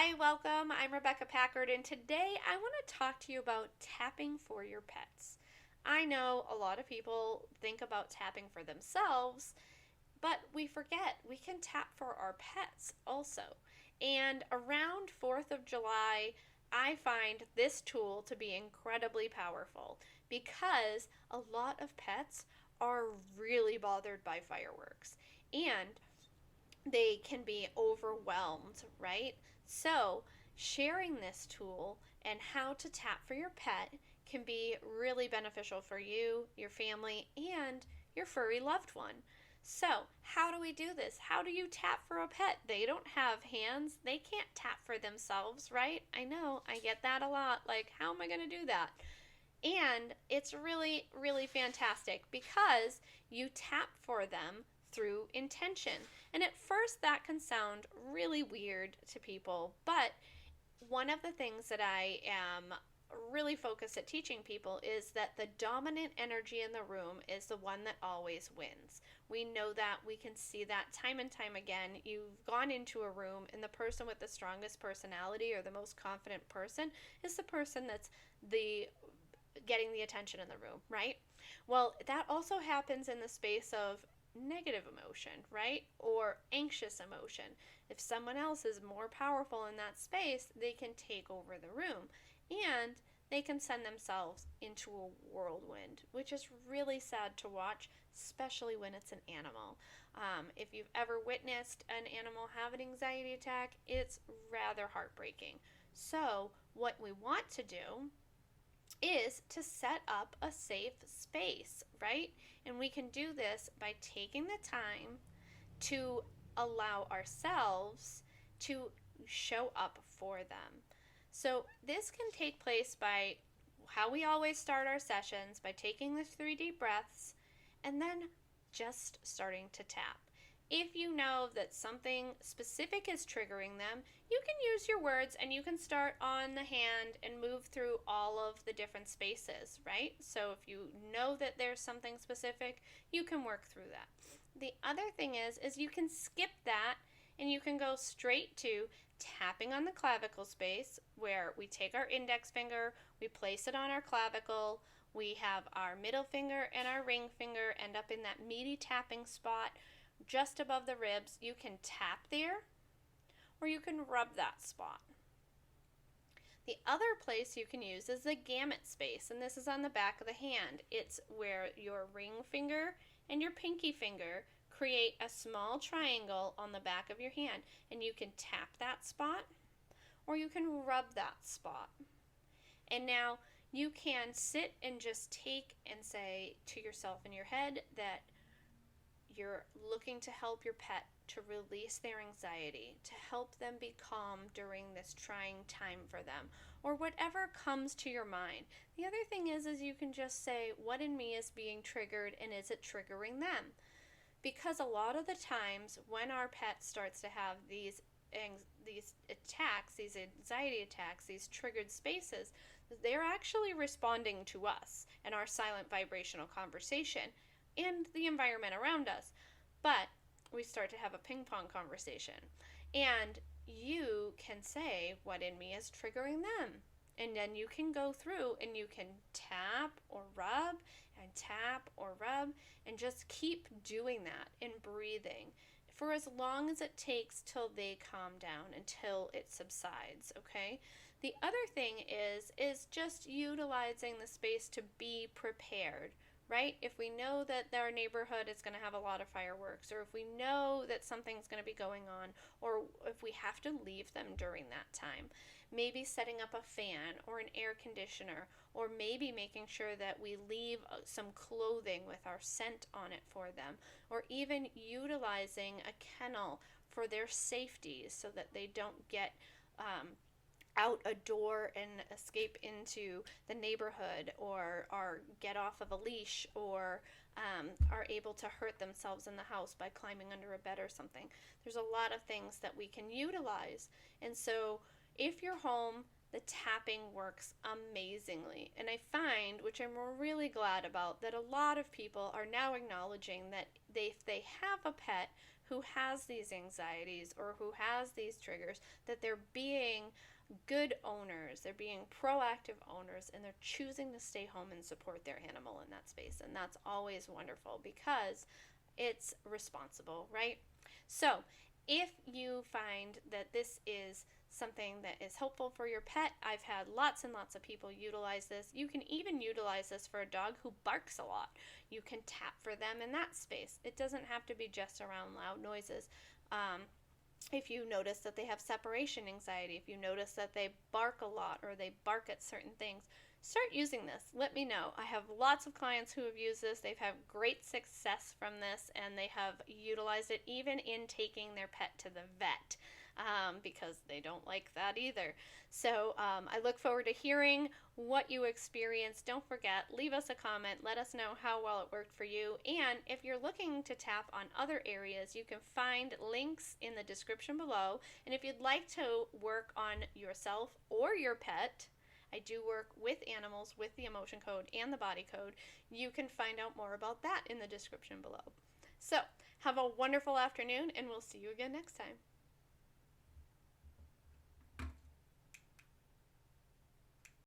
Hi, welcome. I'm Rebecca Packard, and today I want to talk to you about tapping for your pets. I know a lot of people think about tapping for themselves, but we forget we can tap for our pets also. And around 4th of July, I find this tool to be incredibly powerful because a lot of pets are really bothered by fireworks. And they can be overwhelmed, right? So, sharing this tool and how to tap for your pet can be really beneficial for you, your family, and your furry loved one. So, how do we do this? How do you tap for a pet? They don't have hands. They can't tap for themselves, right? I know, I get that a lot. Like, how am I going to do that? And it's really, really fantastic because you tap for them through intention. And at first, that can sound really weird to people, but one of the things that I am really focused at teaching people is that the dominant energy in the room is the one that always wins. We know that, we can see that time and time again. You've gone into a room and the person with the strongest personality or the most confident person is the person that's the getting the attention in the room, right? Well, that also happens in the space of negative emotion, right? Or anxious emotion. If someone else is more powerful in that space, they can take over the room and they can send themselves into a whirlwind, which is really sad to watch, especially when it's an animal. If you've ever witnessed an animal have an anxiety attack, it's rather heartbreaking. So, what we want to do is to set up a safe space, right? And we can do this by taking the time to allow ourselves to show up for them. So, this can take place by how we always start our sessions by taking the 3 deep breaths and then just starting to tap. If you know that something specific is triggering them, you can use your words and you can start on the hand and move through all of the different spaces, right? So if you know that there's something specific, you can work through that. The other thing is you can skip that and you can go straight to tapping on the clavicle space where we take our index finger, we place it on our clavicle, we have our middle finger and our ring finger end up in that meaty tapping spot just above the ribs. You can tap there or you can rub that spot. The other place you can use is the gamut space, and this is on the back of the hand. It's where your ring finger and your pinky finger create a small triangle on the back of your hand, and you can tap that spot or you can rub that spot. And now you can sit and just take and say to yourself in your head that you're looking to help your pet to release their anxiety, to help them be calm during this trying time for them, or whatever comes to your mind. The other thing is you can just say, what in me is being triggered and is it triggering them? Because a lot of the times when our pet starts to have these attacks, these anxiety attacks, these triggered spaces, they're actually responding to us and our silent vibrational conversation and the environment around us. But we start to have a ping pong conversation. And you can say what in me is triggering them. And then you can go through and you can tap or rub and tap or rub and just keep doing that and breathing for as long as it takes till they calm down, until it subsides, okay? The other thing is just utilizing the space to be prepared, right? If we know that our neighborhood is going to have a lot of fireworks, or if we know that something's going to be going on, or if we have to leave them during that time, maybe setting up a fan or an air conditioner, or maybe making sure that we leave some clothing with our scent on it for them, or even utilizing a kennel for their safety so that they don't get out a door and escape into the neighborhood, or get off of a leash, or are able to hurt themselves in the house by climbing under a bed or something. There's a lot of things that we can utilize. And so if you're home, the tapping works amazingly. And I find, which I'm really glad about, that a lot of people are now acknowledging that if they have a pet who has these anxieties or who has these triggers, that they're being good owners, they're being proactive owners, and they're choosing to stay home and support their animal in that space. And that's always wonderful because it's responsible, right? So if you find that this is something that is helpful for your pet, I've had lots and lots of people utilize this. You can even utilize this for a dog who barks a lot. You can tap for them in that space. It doesn't have to be just around loud noises. If you notice that they have separation anxiety, if you notice that they bark a lot or they bark at certain things, start using this. Let me know. I have lots of clients who have used this. They've had great success from this, and they have utilized it even in taking their pet to the vet, because they don't like that either. So I look forward to hearing what you experienced. Don't forget, leave us a comment. Let us know how well it worked for you. And if you're looking to tap on other areas, you can find links in the description below. And if you'd like to work on yourself or your pet, I do work with animals with the emotion code and the body code. You can find out more about that in the description below. So have a wonderful afternoon, and we'll see you again next time.